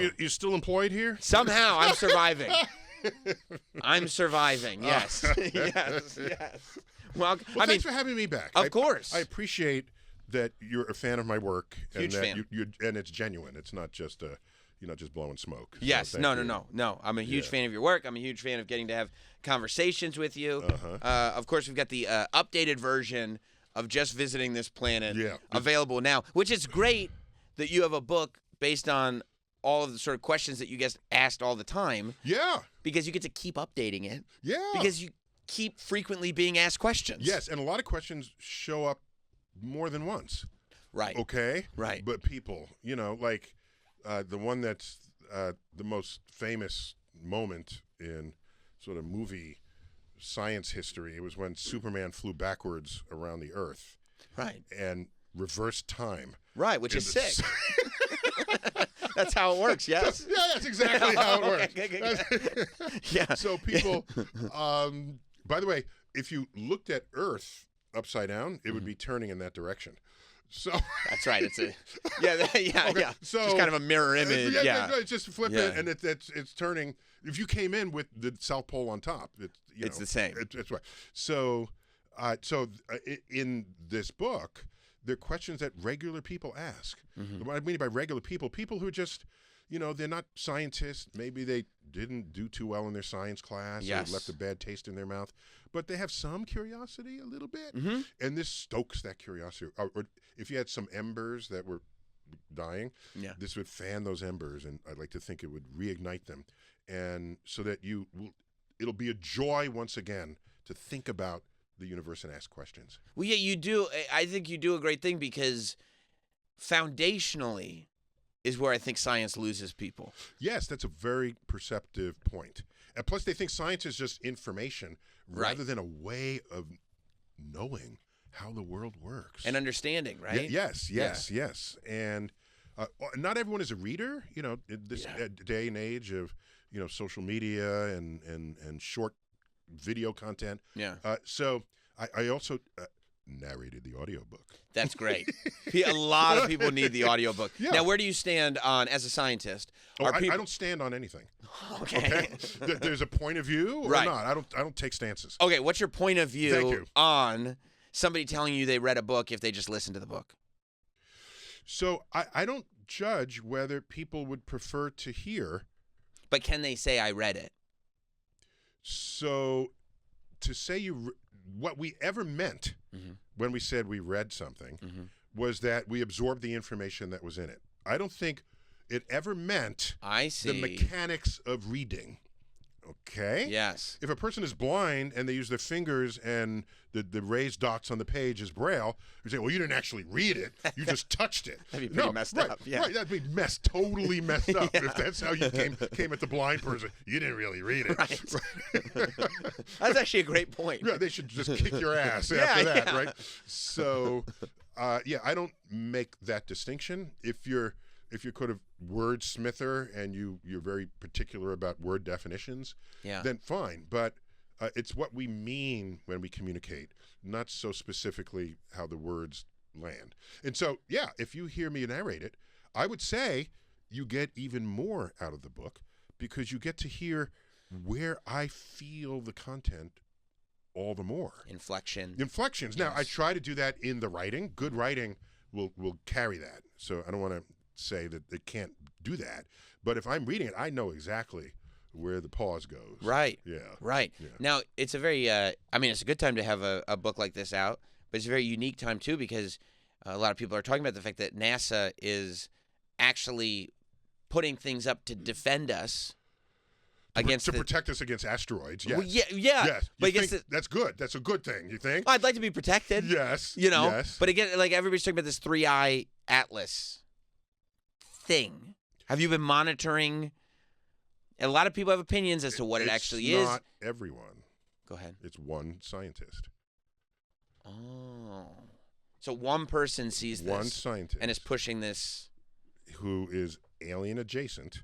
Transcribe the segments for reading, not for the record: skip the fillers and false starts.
So you're still employed here? Somehow I'm surviving. I'm surviving. Yes. Yes. Well, thanks for having me back. Of course. I appreciate that you're a fan of my work. Huge and that fan. And it's genuine. It's not just you're not just blowing smoke. Yes. So No. I'm a huge fan of your work. I'm a huge fan of getting to have conversations with you. Of course, we've got the updated version of Just Visiting This Planet available now, which is great that you have a book based on all of the sort of questions that you get asked all the time. Yeah. Because you get to keep updating it. Yeah. Because you keep frequently being asked questions. Yes, and a lot of questions show up more than once. Right. Okay? Right. But people, like the one that's the most famous moment in sort of movie science history, it was when Superman flew backwards around the Earth. Right. And reversed time. Right, which is sick. That's how it works, yes? That's exactly how it works. Okay. Yeah. So people, by the way, if you looked at Earth upside down, it would be turning in that direction. So that's right. It's yeah. So just kind of a mirror image. It's just flip it, and it's turning. If you came in with the South Pole on top, it's the same. It's right. So, in this book, there are questions that regular people ask. What I mean by regular people who are just, they're not scientists. Maybe they didn't do too well in their science class. Or left a bad taste in their mouth. But they have some curiosity a little bit. And this stokes that curiosity. Or if you had some embers that were dying, this would fan those embers. And I'd like to think it would reignite them. And so that it'll be a joy once again to think about the universe and ask questions. Well, yeah, you do. I think you do a great thing because foundationally is where I think science loses people. Yes, that's a very perceptive point. And plus, they think science is just information rather than a way of knowing how the world works. And understanding, right? Yes. And not everyone is a reader, in this day and age of, social media and short video content. Yeah. So I also narrated the audiobook. That's great. A lot of people need the audiobook. Yeah. Now, where do you stand on as a scientist? I don't stand on anything. Okay. There's a point of view or not. I don't take stances. Okay, what's your point of view on somebody telling you they read a book if they just listen to the book? So I don't judge whether people would prefer to hear. But can they say I read it? So to say what we ever meant when we said we read something was that we absorbed the information that was in it. I don't think it ever meant the mechanics of reading. Okay? Yes. If a person is blind and they use their fingers and the raised dots on the page is Braille, you say, well, you didn't actually read it. You just touched it. That'd be pretty messed up. Yeah. Right, that'd be totally messed up if that's how you came at the blind person. You didn't really read it. Right. That's actually a great point. Yeah, they should just kick your ass after that, right? So, I don't make that distinction. If you're kind of wordsmither and you're very particular about word definitions, then fine. But it's what we mean when we communicate, not so specifically how the words land. And so, if you hear me narrate it, I would say you get even more out of the book because you get to hear where I feel the content all the more. Inflections. Yes. Now, I try to do that in the writing. Good writing will carry that. So I don't want to say that it can't do that. But if I'm reading it, I know exactly where the pause goes. Right. Yeah. Right. Yeah. Now, it's a very, it's a good time to have a book like this out, but it's a very unique time, too, because a lot of people are talking about the fact that NASA is actually putting things up to defend us. To protect us against asteroids, yes. Well, yeah. Yes. But that's good. That's a good thing, you think? I'd like to be protected. Yes. Yes. But again, like everybody's talking about this 3-eye atlas thing. Have you been monitoring? A lot of people have opinions as to what it actually is. Not everyone. Go ahead. It's one scientist. Oh. So one person sees this. One scientist. And is pushing this. Who is alien adjacent.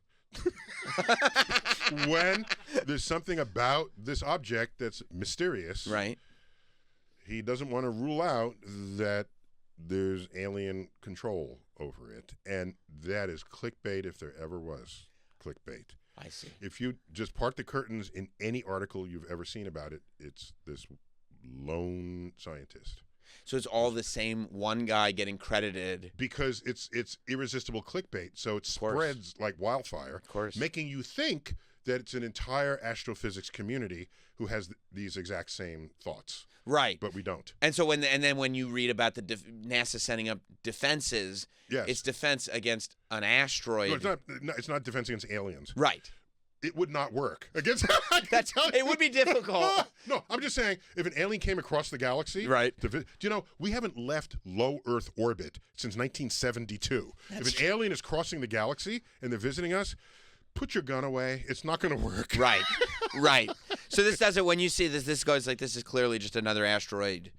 When there's something about this object that's mysterious. Right. He doesn't want to rule out that there's alien control over it, and that is clickbait if there ever was clickbait. I see. If you just part the curtains in any article you've ever seen about it, it's this lone scientist. So it's all the same one guy getting credited. Because it's irresistible clickbait, so it spreads like wildfire, of course, making you think that it's an entire astrophysics community who has these exact same thoughts. Right. But we don't. And so then when you read about the NASA setting up defenses, yes, it's defense against an asteroid. No, it's not defense against aliens. Right. It would not work against. It would be difficult. No, I'm just saying, if an alien came across the galaxy, right? Do you know we haven't left low Earth orbit since 1972? If an alien is crossing the galaxy and they're visiting us, put your gun away. It's not going to work. Right, right. So this doesn't. When you see this, this goes like this is clearly just another asteroid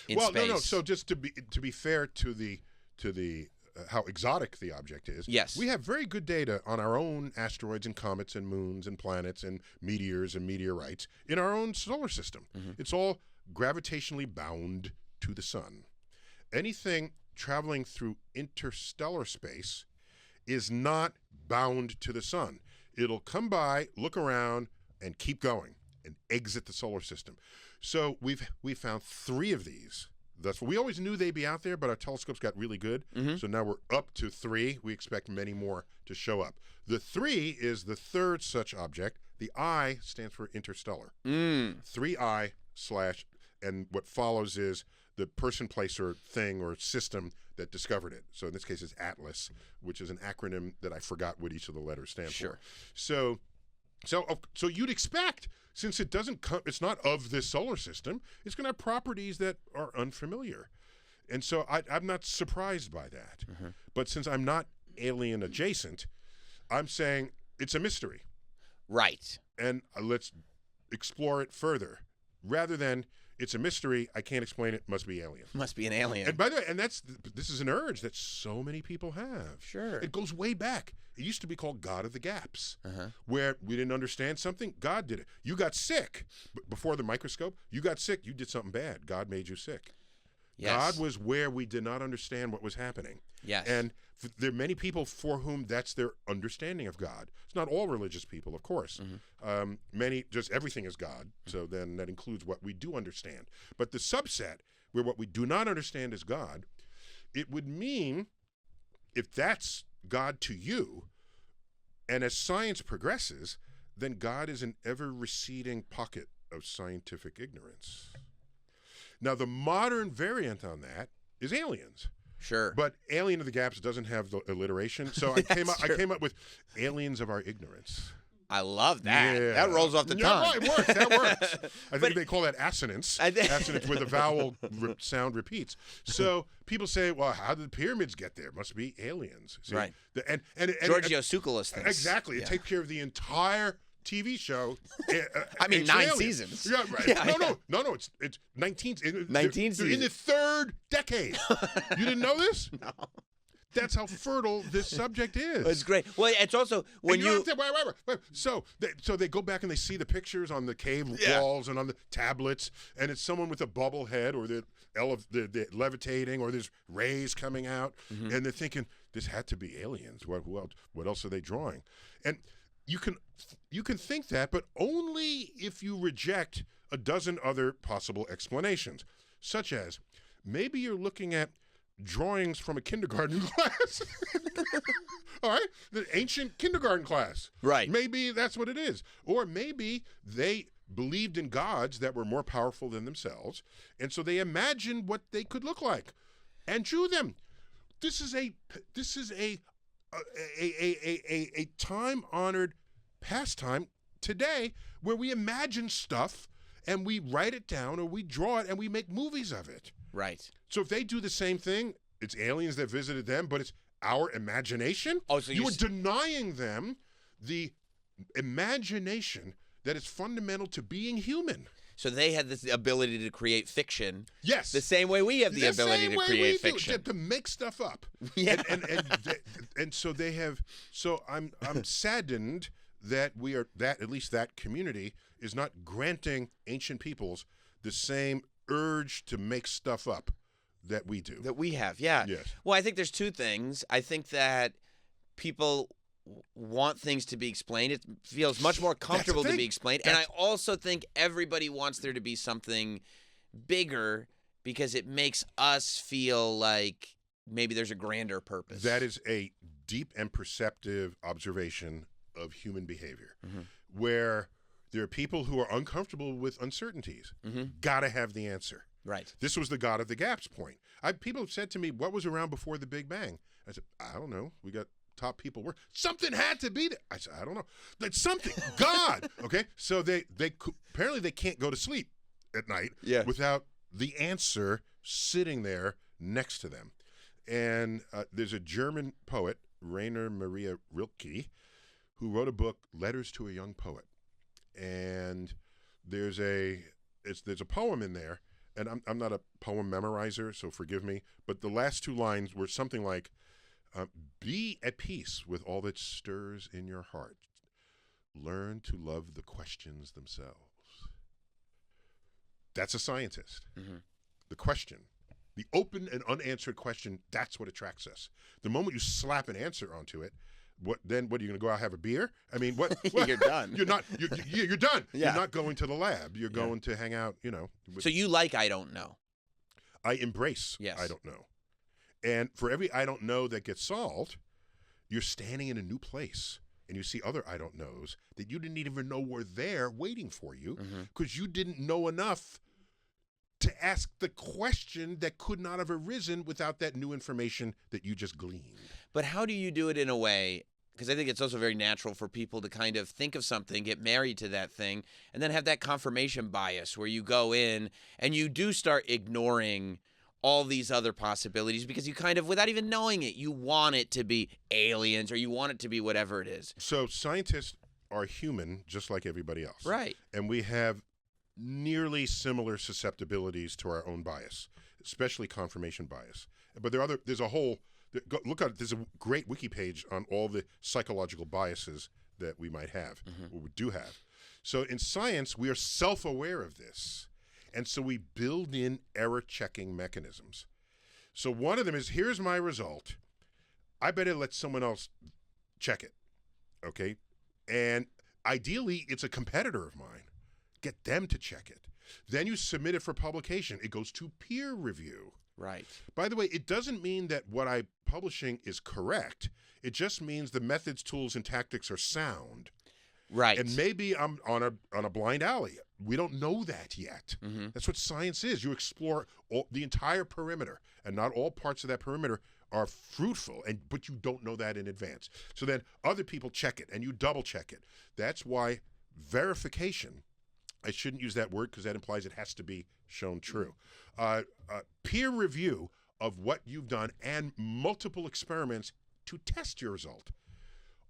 in space. No. So just to be fair to the how exotic the object is. Yes. We have very good data on our own asteroids and comets and moons and planets and meteors and meteorites in our own solar system. Mm-hmm. It's all gravitationally bound to the sun. Anything traveling through interstellar space is not bound to the sun. It'll come by, look around, and keep going and exit the solar system. So we found 3 of these. We always knew they'd be out there, but our telescopes got really good. Mm-hmm. So now we're up to 3. We expect many more to show up. The 3 is the third such object. The I stands for interstellar. 3I / and what follows is the person, place, or thing or system that discovered it. So in this case, it's ATLAS, which is an acronym that I forgot what each of the letters stand for. So you'd expect, since it's not of this solar system, it's going to have properties that are unfamiliar. And so I'm not surprised by that. Mm-hmm. But since I'm not alien adjacent, I'm saying it's a mystery. Right. And let's explore it further. Rather than, it's a mystery, I can't explain it, must be alien. Must be an alien. And by the way, this is an urge that so many people have. Sure. It goes way back. It used to be called God of the Gaps, where we didn't understand something, God did it. You got sick before the microscope. You got sick. You did something bad. God made you sick. Yes. God was where we did not understand what was happening. Yes. And there are many people for whom that's their understanding of God. It's not all religious people, of course. Mm-hmm. Many, just everything is God. So then that includes what we do understand. But the subset, where what we do not understand is God, it would mean, if that's God to you, and as science progresses, then God is an ever-receding pocket of scientific ignorance. Now, the modern variant on that is aliens. Sure. But Alien of the Gaps doesn't have the alliteration, so I came up with aliens of our ignorance. I love that. Yeah. That rolls off the tongue. Yeah, it works. That works. I think they call that assonance. Assonance where the vowel sound repeats. So people say, well, how did the pyramids get there? Must be aliens. See? Right. And Giorgio Tsoukalos thinks. Exactly. It takes care of the entire TV show. I mean, 9 seasons. Yeah, right. Yeah, no. It's 19 seasons. They're in the 3rd decade. You didn't know this? No. That's how fertile this subject is. It's great. Well, it's also when wait. So they go back and they see the pictures on the cave walls and on the tablets, and it's someone with a bubble head, or they're levitating, or there's rays coming out, and they're thinking this had to be aliens. What else are they drawing? And you can think that, but only if you reject a dozen other possible explanations, such as maybe you're looking at drawings from a kindergarten class. All right? The ancient kindergarten class. Right. Maybe that's what it is. Or maybe they believed in gods that were more powerful than themselves, and so they imagined what they could look like and drew them. This is a time-honored pastime today where we imagine stuff and we write it down, or we draw it and we make movies of it. Right. So if they do the same thing, it's aliens that visited them, but it's our imagination. Oh, so you are denying them the imagination that is fundamental to being human. So they had this ability to create fiction. Yes. The same way we have the ability to create fiction. To make stuff up. Yeah. And so they have. So I'm saddened that at least that community is not granting ancient peoples the same urge to make stuff up that we do. That we have, yeah. Yes. Well, I think there's two things. I think that people want things to be explained. It feels much more comfortable to be explained. And I also think everybody wants there to be something bigger because it makes us feel like maybe there's a grander purpose. That is a deep and perceptive observation of human behavior, where there are people who are uncomfortable with uncertainties. Gotta have the answer. Right. This was the God of the Gaps point. People have said to me, what was around before the Big Bang? I said, I don't know. We got top people. Something had to be there. I said, I don't know. That's something. God. Okay. So they apparently they can't go to sleep at night without the answer sitting there next to them. And there's a German poet, Rainer Maria Rilke, who wrote a book, Letters to a Young Poet. And there's a poem in there, and I'm not a poem memorizer, so forgive me, but the last two lines were something like, be at peace with all that stirs in your heart. Learn to love the questions themselves. That's a scientist. The question, the open and unanswered question, that's what attracts us. The moment you slap an answer onto it, what are you going to go out and have a beer? I mean, what? You're done. You're done. Yeah. You're not going to the lab. You're going to hang out, So you like I don't know. I embrace I don't know. And for every I don't know that gets solved, you're standing in a new place and you see other I don't knows that you didn't even know were there waiting for you because you didn't know enough to ask the question that could not have arisen without that new information that you just gleaned. But how do you do it in a way, because I think it's also very natural for people to kind of think of something, get married to that thing, and then have that confirmation bias where you go in and you do start ignoring all these other possibilities because you kind of, without even knowing it, you want it to be aliens or you want it to be whatever it is. So scientists are human just like everybody else. Right. And we have nearly similar susceptibilities to our own bias, especially confirmation bias. But there's a whole, look at it, there's a great wiki page on all the psychological biases that we might have, or we do have. So in science, we are self-aware of this. And so we build in error-checking mechanisms. So one of them is, here's my result. I better let someone else check it, okay? And ideally, it's a competitor of mine. Get them to check it. Then you submit it for publication. It goes to peer review. Right. By the way, it doesn't mean that what I'm publishing is correct. It just means the methods, tools, and tactics are sound. Right. And maybe I'm on a blind alley. We don't know that yet. That's what science is. You explore the entire perimeter, and not all parts of that perimeter are fruitful, but you don't know that in advance. So then other people check it, and you double check it. That's why verification, I shouldn't use that word because that implies it has to be shown true. Peer review of what you've done and multiple experiments to test your result.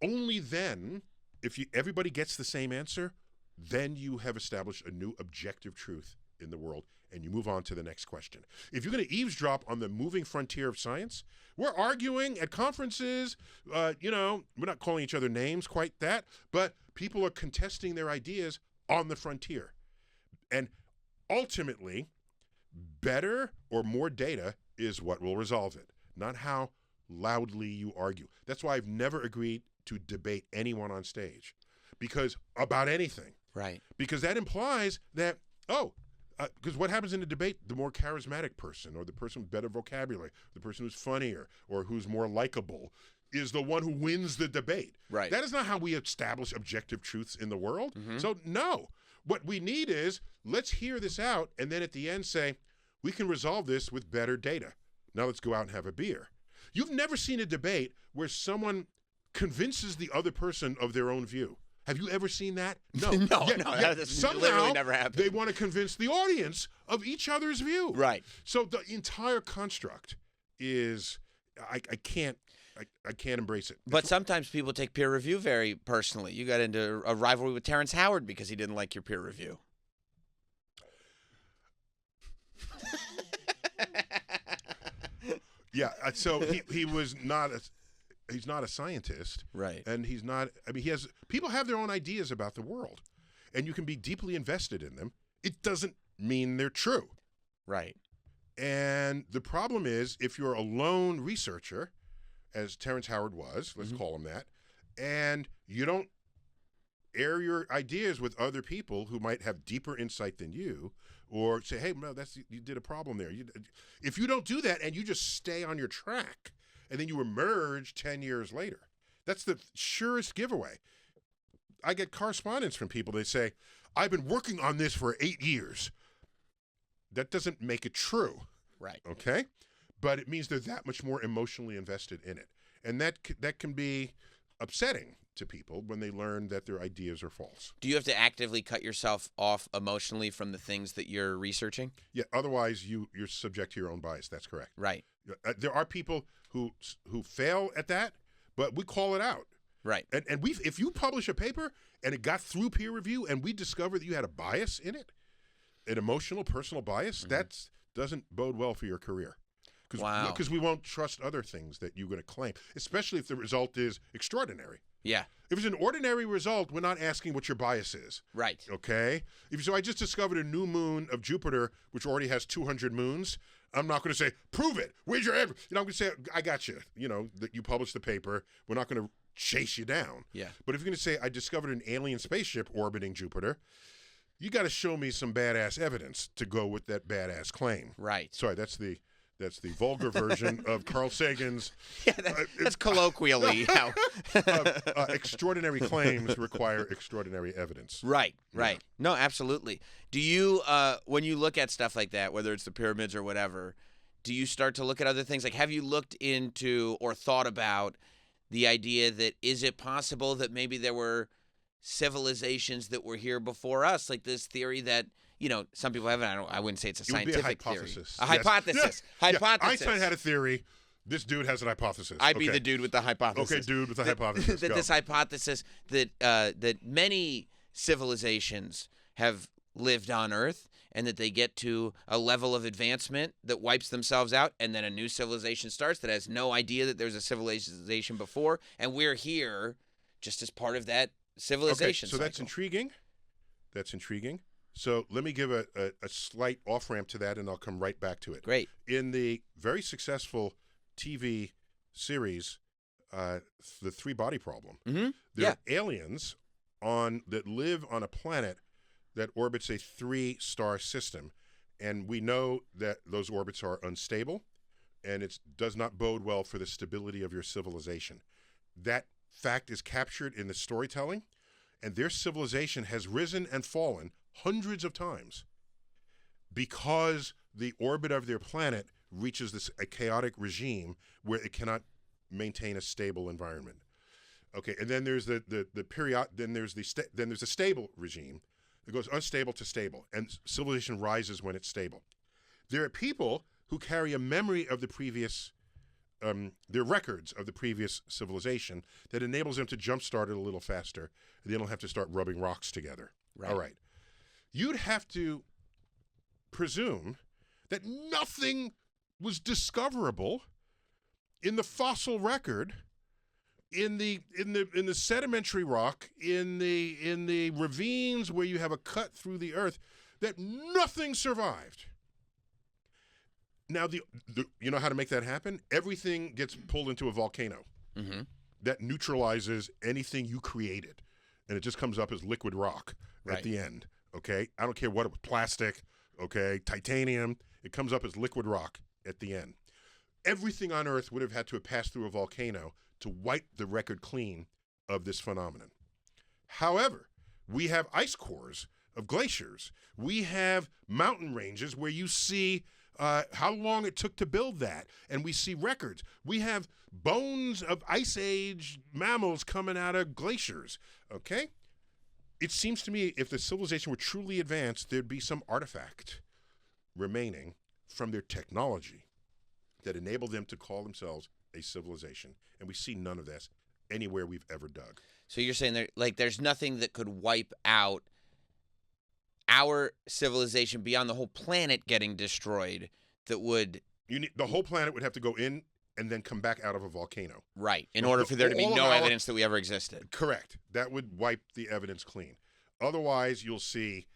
Only then, if everybody gets the same answer, then you have established a new objective truth in the world, and you move on to the next question. If you're going to eavesdrop on the moving frontier of science, we're arguing at conferences, we're not calling each other names quite that, but people are contesting their ideas on the frontier. And ultimately, better or more data is what will resolve it, not how loudly you argue. That's why I've never agreed to debate anyone on stage, because about anything. Right. Because that implies that, because what happens in a debate, the more charismatic person or the person with better vocabulary, the person who's funnier or who's more likable is the one who wins the debate. Right. That is not how we establish objective truths in the world. So no, what we need is, let's hear this out and then at the end say, we can resolve this with better data. Now let's go out and have a beer. You've never seen a debate where someone convinces the other person of their own view. Have you ever seen that? No. That's literally never happened. They want to convince the audience of each other's view. Right. So the entire construct is, I can't embrace it. But sometimes people take peer review very personally. You got into a rivalry with Terrence Howard because he didn't like your peer review. Yeah. So he was not he's not a scientist. Right. And he's not, people have their own ideas about the world, and you can be deeply invested in them. It doesn't mean they're true. Right. And the problem is, if you're a lone researcher, as Terrence Howard was, let's call him that, and you don't air your ideas with other people who might have deeper insight than you, or say, hey, no, you did a problem there. If you don't do that and you just stay on your track and then you emerge 10 years later, that's the surest giveaway. I get correspondence from people. They say, I've been working on this for 8 years. That doesn't make it true. Right. Okay? But it means they're that much more emotionally invested in it. And that can be upsetting to people when they learn that their ideas are false. Do you have to actively cut yourself off emotionally from the things that you're researching? Yeah, otherwise you're subject to your own bias. That's correct. Right. There are people who fail at that, but we call it out. Right. And if you publish a paper and it got through peer review and we discover that you had a bias in it, an emotional, personal bias, that doesn't bode well for your career. Wow. Because we won't trust other things that you're going to claim, especially if the result is extraordinary. Yeah. If it's an ordinary result, we're not asking what your bias is. Right. Okay? So I just discovered a new moon of Jupiter, which already has 200 moons. I'm not going to say, prove it. Where's your evidence? I'm going to say, I got you. That you published the paper. We're not going to chase you down. Yeah. But if you're going to say, I discovered an alien spaceship orbiting Jupiter, you got to show me some badass evidence to go with that badass claim. Right. Sorry, that's the vulgar version of Carl Sagan's. Yeah, that's colloquially how. Extraordinary claims require extraordinary evidence. Right. Yeah. No, absolutely. Do you, when you look at stuff like that, whether it's the pyramids or whatever, do you start to look at other things? Like, have you looked into or thought about the idea that is it possible that maybe there were civilizations that were here before us? Like this theory that, some people have, I wouldn't say it's a scientific theory. A hypothesis. Hypothesis. Einstein had a theory. This dude has an hypothesis. I'd be the dude with the hypothesis. Okay, dude with the hypothesis. This hypothesis that many civilizations have lived on Earth and that they get to a level of advancement that wipes themselves out, and then a new civilization starts that has no idea that there's a civilization before, and we're here just as part of that civilization. Okay, so that's intriguing. So let me give a slight off-ramp to that, and I'll come right back to it. Great. In the very successful TV series, The Three-Body Problem, there are aliens that live on a planet that orbits a 3-star system, and we know that those orbits are unstable, and it does not bode well for the stability of your civilization. That fact is captured in the storytelling, and their civilization has risen and fallen hundreds of times because the orbit of their planet reaches a chaotic regime where it cannot maintain a stable environment. Okay, and then there's there's a stable regime. It goes unstable to stable, and civilization rises when it's stable. There are people who carry a memory of the previous, their records of the previous civilization that enables them to jumpstart it a little faster. They don't have to start rubbing rocks together. Right. All right. You'd have to presume that nothing was discoverable in the fossil record, in the sedimentary rock, in the ravines where you have a cut through the earth, that nothing survived. Now, you know how to make that happen? Everything gets pulled into a volcano. Mm-hmm. That neutralizes anything you created, and it just comes up as liquid rock at the end. Okay, I don't care what it was, plastic, okay, titanium. It comes up as liquid rock at the end. Everything on Earth would have had to have passed through a volcano to wipe the record clean of this phenomenon. However, we have ice cores of glaciers. We have mountain ranges where you see how long it took to build that, and we see records. We have bones of ice age mammals coming out of glaciers, okay? It seems to me if the civilization were truly advanced, there'd be some artifact remaining from their technology that enabled them to call themselves a civilization. And we see none of this anywhere we've ever dug. So you're saying there's nothing that could wipe out our civilization beyond the whole planet getting destroyed that would... the whole planet would have to go in and then come back out of a volcano. Right, in order for there to be no evidence that we ever existed. Correct. That would wipe the evidence clean. Otherwise, you'll see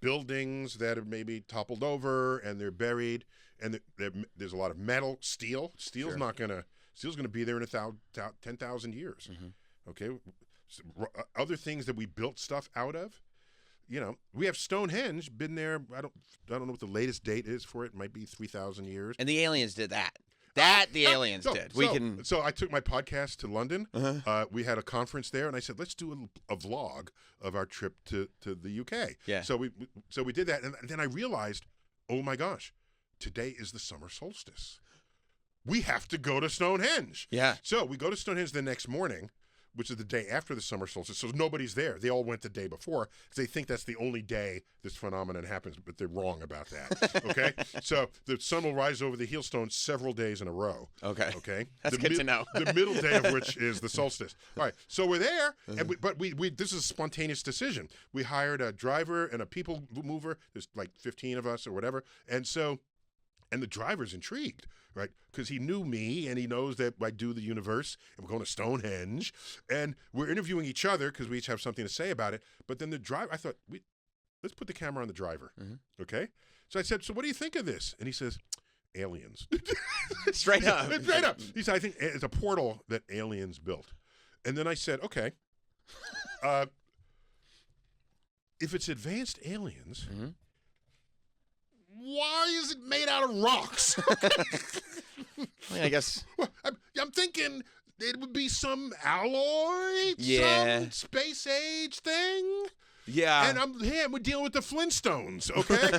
buildings that have maybe toppled over and they're buried, and there's a lot of metal, steel. Steel's gonna be there in 10,000 years. Okay, so, other things that we built stuff out of. We have Stonehenge, been there. I don't know what the latest date is for it. It might be 3,000 years. And the aliens did that. The aliens did. So I took my podcast to London. We had a conference there, and I said, let's do a vlog of our trip to the UK. Yeah. So we did that, and then I realized, oh my gosh, today is the summer solstice. We have to go to Stonehenge. Yeah. So we go to Stonehenge the next morning, which is the day after the summer solstice. So nobody's there. They all went the day before because they think that's the only day this phenomenon happens, but they're wrong about that. Okay? So the sun will rise over the Heelstone several days in a row. Okay. That's good to know. The middle day of which is the solstice. All right. So we're there, but we this is a spontaneous decision. We hired a driver and a people mover. There's like 15 of us or whatever. And the driver's intrigued, right? Because he knew me and he knows that I do the universe, and we're going to Stonehenge, and we're interviewing each other because we each have something to say about it. But then the driver, I thought, let's put the camera on the driver, okay? So I said, so what do you think of this? And he says, aliens. Straight up. Straight up. He said, I think it's a portal that aliens built. And then I said, okay, if it's advanced aliens, why is it made out of rocks? I guess. I'm thinking it would be some alloy, some space age thing. Yeah. And we're dealing with the Flintstones, okay?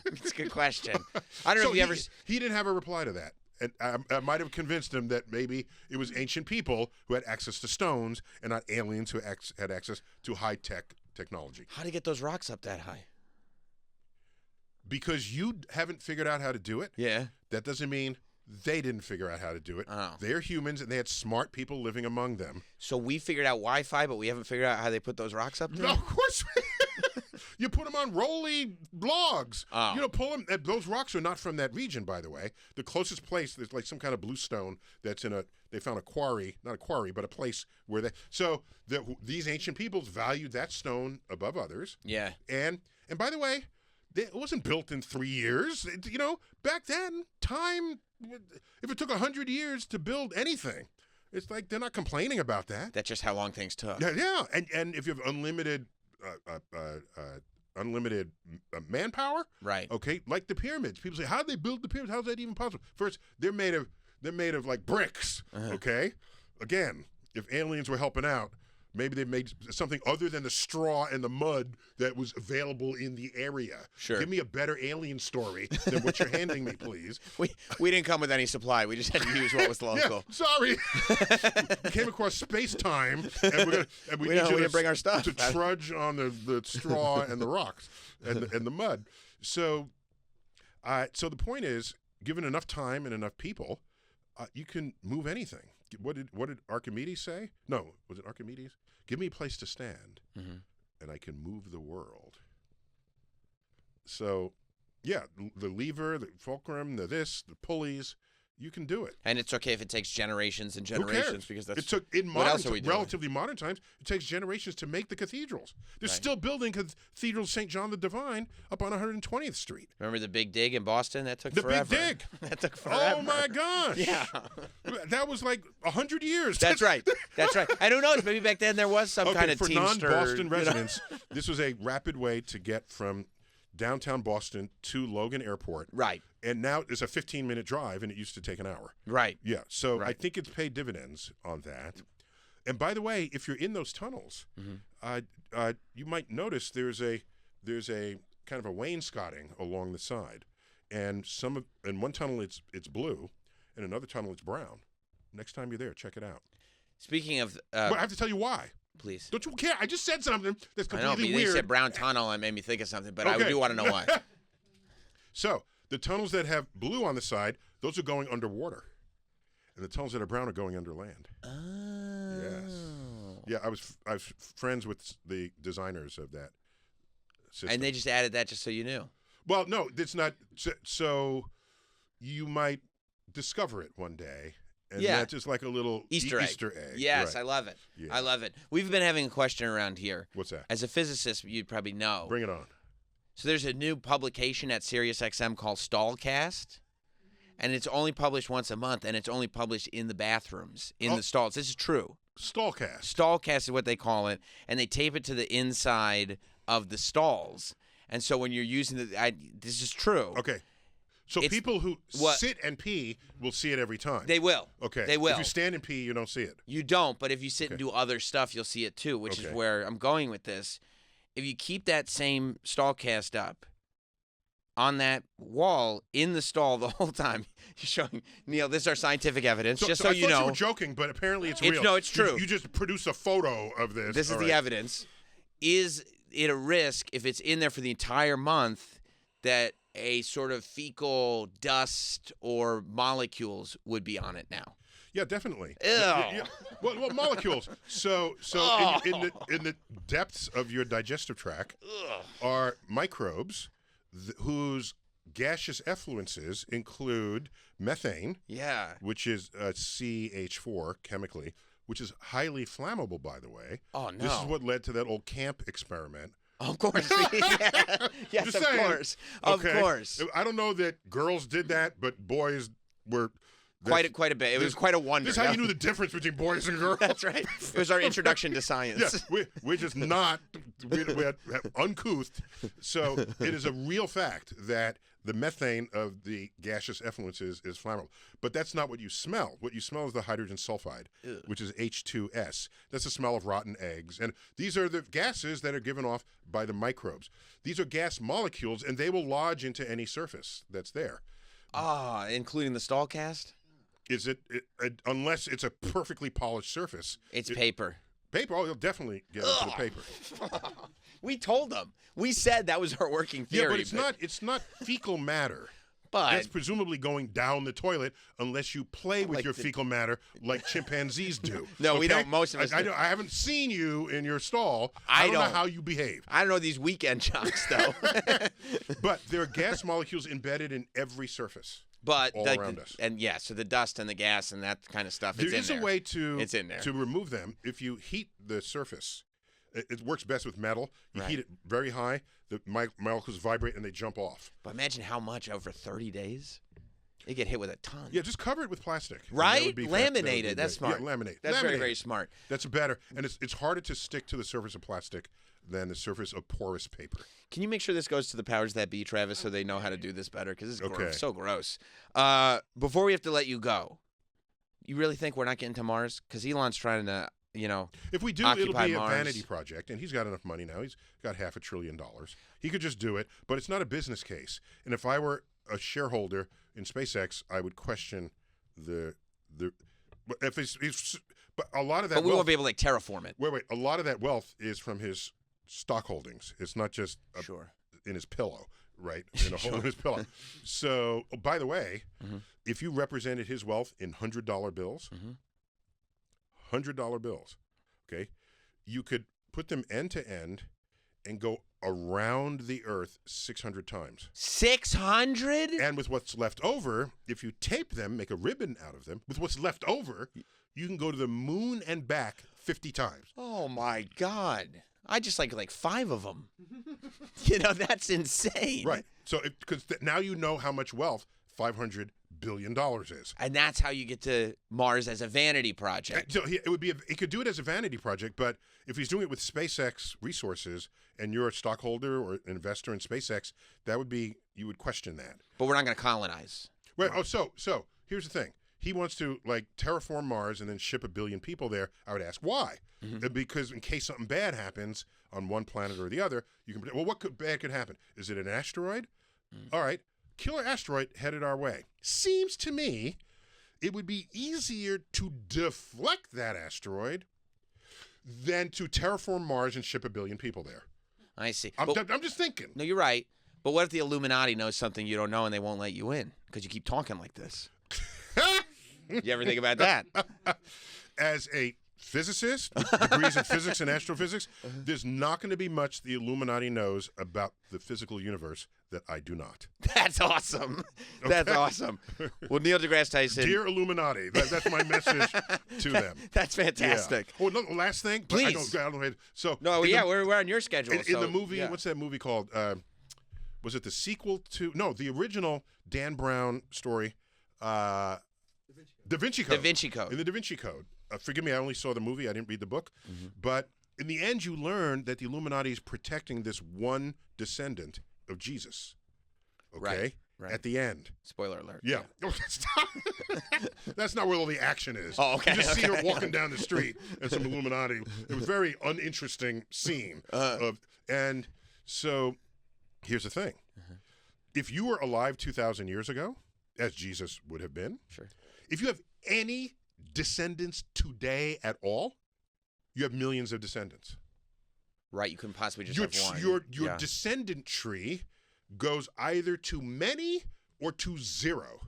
It's a good question. I don't know if you ever... He didn't have a reply to that. And I might have convinced him that maybe it was ancient people who had access to stones and not aliens who had access to high-tech technology. How do you get those rocks up that high? Because you haven't figured out how to do it. Yeah. That doesn't mean they didn't figure out how to do it. Oh. They're humans, and they had smart people living among them. So we figured out Wi-Fi, but we haven't figured out how they put those rocks up there? No, of course. You put them on rolly logs. Oh. Pull them. Those rocks are not from that region, by the way. The closest place, there's like some kind of bluestone that's they found a quarry, not a quarry, but a place where these ancient peoples valued that stone above others. Yeah. And by the way, it wasn't built in 3 years. Back then, time, if it took 100 years to build anything, it's like they're not complaining about that. That's just how long things took. Yeah. And if you have unlimited manpower, right? Okay, like the pyramids. People say, how did they build the pyramids? How is that even possible? First, they're made of like bricks. Okay, again, if aliens were helping out, maybe they made something other than the straw and the mud that was available in the area. Sure. Give me a better alien story than what you're handing me, please. We didn't come with any supply. We just had to use what was local. Yeah, sorry. We came across space-time, and we need you to bring our stuff to trudge on the straw and the rocks and the mud. So the point is, given enough time and enough people, you can move anything. What did Archimedes say? No, was it Archimedes? Give me a place to stand, and I can move the world. So, yeah, the lever, the fulcrum, the pulleys, you can do it. And it's okay if it takes generations and generations because that's relatively modern times. It takes generations to make the cathedrals. They're still building Cathedral St. John the Divine up on 120th Street. Remember the Big Dig in Boston? That took forever. The Big Dig. That took forever. Oh my gosh. Yeah. That was like 100 years. That's right. That's right. I don't know. Maybe back then there was some kind of for Teamster. non-Boston residents, this was a rapid way to get from downtown Boston to Logan Airport. Right. And now it's a 15-minute drive, and it used to take an hour. Right. Yeah. So I think it's paid dividends on that. And by the way, if you're in those tunnels, you might notice there's a kind of a wainscoting along the side, and in one tunnel it's blue, and another tunnel it's brown. Next time you're there, check it out. Speaking of, but I have to tell you why. Please. Don't you care? I just said something that's completely weird. You said brown tunnel and made me think of something, but I do want to know why. So the tunnels that have blue on the side, those are going underwater, and the tunnels that are brown are going under land. Oh. Yes. Yeah, I was friends with the designers of that system. And they just added that just so you knew. Well, no, it's not. So you might discover it one day And that's just like a little Easter egg. Yes, right. I love it. Yeah. I love it. We've been having a question around here. What's that? As a physicist, you'd probably know. Bring it on. So there's a new publication at SiriusXM called Stallcast, and it's only published once a month, and it's only published in the bathrooms, in the stalls. This is true. Stallcast. Stallcast is what they call it, and they tape it to the inside of the stalls. And so when you're using this is true. Okay. So people who sit and pee will see it every time. They will. Okay. They will. If you stand and pee, you don't see it. You don't, but if you sit and do other stuff, you'll see it too, which is where I'm going with this. If you keep that same Stallcast up on that wall in the stall the whole time, you're showing, Neil, this is our scientific evidence, just so you know. I thought you were joking, but apparently it's real. No, it's true. You just produce a photo of this. This is the evidence. Is it a risk if it's in there for the entire month that a sort of fecal dust or molecules would be on it now? Yeah, definitely. Ew. Yeah. Well, molecules. So in the depths of your digestive tract are microbes whose gaseous effluences include methane. Yeah. Which is CH4 chemically, which is highly flammable, by the way. Oh no. This is what led to that old camp experiment. Of course. Yes, Just saying. Course. Of course. I don't know that girls did that, but boys were quite a bit. It was quite a wonder. This is how you knew the difference between boys and girls. That's right. It was our introduction to science. Yeah, we're just not we're uncouth. So it is a real fact that the methane of the gaseous effluences is flammable. But that's not what you smell. What you smell is the hydrogen sulfide, which is H2S. That's the smell of rotten eggs. And these are the gases that are given off by the microbes. These are gas molecules, and they will lodge into any surface that's there. Including the Stallcast? Is it unless it's a perfectly polished surface? It's paper. Paper? Oh, you'll definitely get into the paper. We told them. We said that was our working theory. Yeah, but it's not fecal matter. But that's presumably going down the toilet unless you play with your fecal matter like chimpanzees do. No, we don't. Most of us. I haven't seen you in your stall. I don't know how you behave. I don't know these weekend jocks though. But there are gas molecules embedded in every surface. But all around us. And so the dust and the gas and that kind of stuff. There is a way it's in there to remove them. If you heat the surface, it works best with metal. You heat it very high, the molecules vibrate and they jump off. But imagine how much over 30 days. They get hit with a ton. Yeah, just cover it with plastic. Right? Laminate it. That's smart. Yeah, laminate. That's very, very smart. That's better. And it's harder to stick to the surface of plastic than the surface of porous paper. Can you make sure this goes to the powers that be, Travis, so they know how to do this better? Because this is so gross. Before we have to let you go, you really think we're not getting to Mars? Because Elon's trying to, if we do, it'll be a vanity project, and he's got enough money now. He's got $500 billion. He could just do it, but it's not a business case. And if I were a shareholder in SpaceX, I would question but a lot of that. But we won't be able to terraform it. Wait. A lot of that wealth is from his stock holdings. It's not just in his pillow, right? In a hole in his pillow. So, by the way, if you represented his wealth in $100 bills, $100 bills, okay, you could put them end to end and go around the Earth 600 times. 600? And with what's left over, if you tape them, make a ribbon out of them, with what's left over, you can go to the moon and back 50 times. Oh, my God. I just like 5 of them. That's insane. Right. So, because now you know how much wealth $500 billion is. And that's how you get to Mars as a vanity project. So he could do it as a vanity project, but if he's doing it with SpaceX resources and you're a stockholder or an investor in SpaceX, you would question that. But we're not going to colonize. Right. Oh, so here's the thing. He wants to terraform Mars and then ship 1 billion people there. I would ask why? Because in case something bad happens on one planet or the other, you can predict, well, what bad could happen? Is it an asteroid? All right. Killer asteroid headed our way. Seems to me it would be easier to deflect that asteroid than to terraform Mars and ship 1 billion people there. I see. I'm just thinking. No, you're right. But what if the Illuminati knows something you don't know and they won't let you in because you keep talking like this? You ever think about that? As a physicist with degrees in physics and astrophysics, there's not going to be much the Illuminati knows about the physical universe that I do not. That's awesome. That's awesome. Well, Neil Degrasse Tyson. Dear Illuminati, that's my message to them. That's fantastic. Yeah. Oh, no, last thing. Please. I don't so no, yeah, we're on your schedule. In the movie, what's that movie called? Was it the sequel to? No, the original Dan Brown story. Da Vinci Code. Da Vinci Code. In the Da Vinci Code. Forgive me, I only saw the movie. I didn't read the book. But in the end, you learn that the Illuminati is protecting this one descendant of Jesus. Okay? Right. At the end. Spoiler alert. Yeah. Stop. That's not where all the action is. Oh, okay. You just see her walking down the street and some Illuminati. It was a very uninteresting scene. And so here's the thing. If you were alive 2,000 years ago, as Jesus would have been, sure. If you have any descendants today at all, you have millions of descendants. Right, you couldn't possibly just have one. Your descendant tree goes either to many or to zero.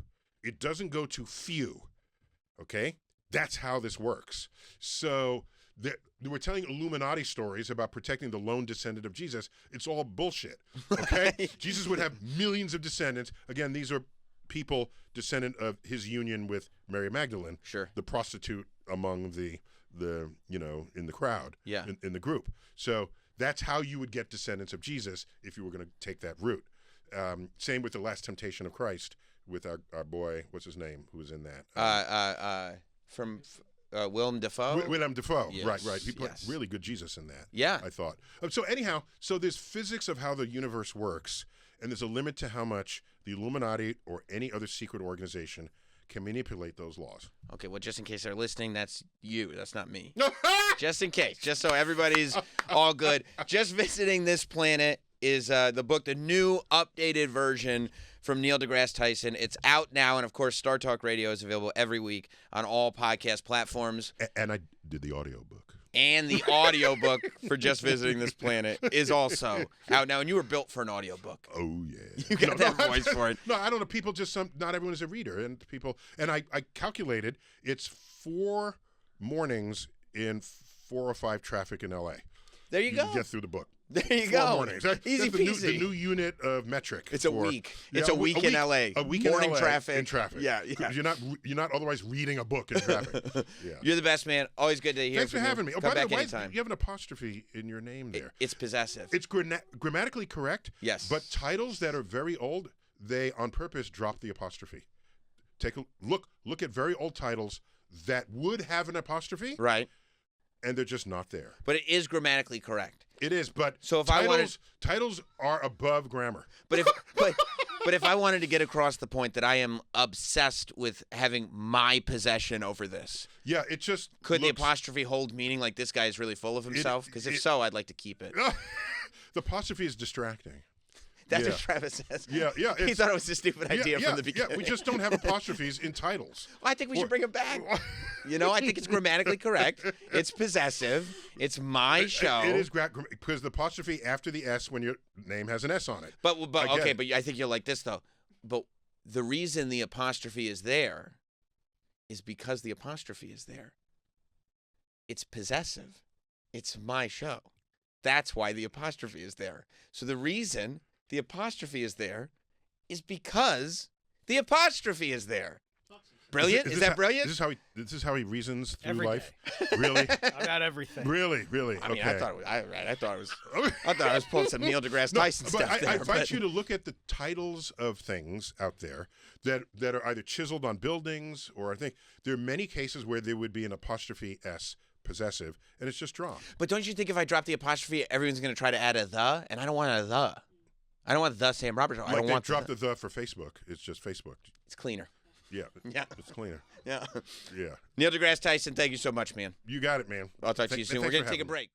It doesn't go to few. Okay? That's how this works. So we're telling Illuminati stories about protecting the lone descendant of Jesus. It's all bullshit. Okay? Right. Jesus would have millions of descendants. Again, these are people descendant of his union with Mary Magdalene, sure, the prostitute among the in the crowd, in the group. So that's how you would get descendants of Jesus if you were going to take that route. Same with the Last Temptation of Christ with our boy, what's his name, who was in that? From Willem Dafoe. Willem Dafoe, yes. right. He put really good Jesus in that. Yeah, I thought. So anyhow, so there's physics of how the universe works, and there's a limit to how much the Illuminati or any other secret organization can manipulate those laws. Okay, well, just in case they're listening, that's you. That's not me. Just in case. Just so everybody's all good. Just Visiting This Planet is the book, the new updated version from Neil Degrasse Tyson. It's out now, and, of course, Star Talk Radio is available every week on all podcast platforms. And I did the audiobook. And the audiobook for Just Visiting This Planet is also out now. And you were built for an audiobook. Oh, yeah. You got that voice for it. No, I don't know. People not everyone is a reader. And I calculated it's 4 mornings in 405 traffic in L.A. There you go. You get through the book. There you 4 go. mornings. Easy peasy. The new unit of metric. It's a week. It's a week in L.A. A week Morning in LA traffic. In traffic. Yeah. You're not otherwise reading a book in traffic. Yeah. You're the best, man. Always good to hear Thanks from for you. having me. Come By back the way, anytime. you have an apostrophe in your name there. It's possessive. It's grammatically correct. Yes. But titles that are very old, they on purpose drop the apostrophe. Take a look at very old titles that would have an apostrophe. Right. And they're just not there. But it is grammatically correct. It is, but so if titles are above grammar. But if I wanted to get across the point that I am obsessed with having my possession over this. Yeah, it just could the apostrophe hold meaning like this guy is really full of himself? Because if so, I'd like to keep it. The apostrophe is distracting. That's what Travis says. Yeah. He thought it was a stupid idea from the beginning. Yeah, we just don't have apostrophes in titles. Well, I think we should bring it back. I think it's grammatically correct. It's possessive. It's my show. It is because the apostrophe after the S when your name has an S on it. But I think you're like this though. But the reason the apostrophe is there is because the apostrophe is there. It's possessive. It's my show. That's why the apostrophe is there. So the reason the apostrophe is there is because the apostrophe is there. Brilliant? Is that brilliant? This is how he reasons through Every life. Day. Really? About everything. Really. I mean, okay. I thought I was pulling some Neil Degrasse Tyson stuff I there. invite you to look at the titles of things out there that are either chiseled on buildings, or I think there are many cases where there would be an apostrophe S possessive, and it's just dropped. But don't you think if I drop the apostrophe, everyone's going to try to add a the, and I don't want a the. I don't want the Sam Roberts. I don't want drop the for Facebook. It's just Facebook. It's cleaner. Yeah. It's cleaner. Yeah. Yeah. Neil Degrasse Tyson, thank you so much, man. You got it, man. I'll talk to you soon. We're going to take a break.